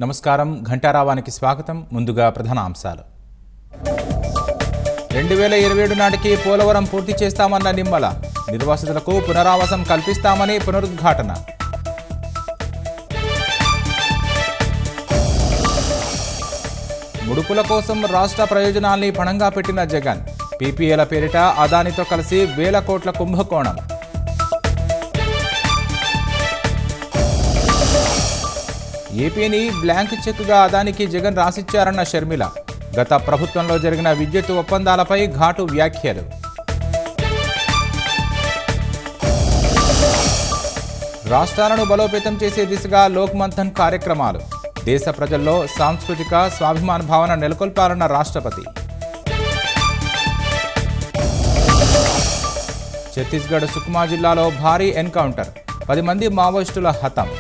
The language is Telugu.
నమస్కారం ఘంటారావానికి స్వాగతం. ముందుగా ప్రధాన అంశాలు. 2027 నాటికి పోలవరం పూర్తి చేస్తామన్న నిమ్మల. నిర్వాసితులకు పునరావాసం కల్పిస్తామని పునరుద్ఘాటన. ముడుపుల కోసం రాష్ట్ర ప్రయోజనాల్ని పణంగా పెట్టిన జగన్. పీపీఏల పేరిట అదానితో కలిసి వేల కోట్ల కుంభకోణం. ఏపీని బ్లాంక్ చెక్గా అదానికి జగన్ రాసిచ్చారన్న షర్మిల. గత ప్రభుత్వంలో జరిగిన విద్యుత్ ఒప్పందాలపై ఘాటు వ్యాఖ్యలు. రాష్ట్రాలను బలోపేతం చేసే దిశగా లోక్ మంథన్ కార్యక్రమాలు. దేశ ప్రజల్లో సాంస్కృతిక స్వాభిమాన భావన నెలకొల్పాలన్న రాష్ట్రపతి. ఛత్తీస్గఢ్ సుక్మా జిల్లాలో భారీ ఎన్కౌంటర్. 10 మంది మావోయిస్టుల హతం.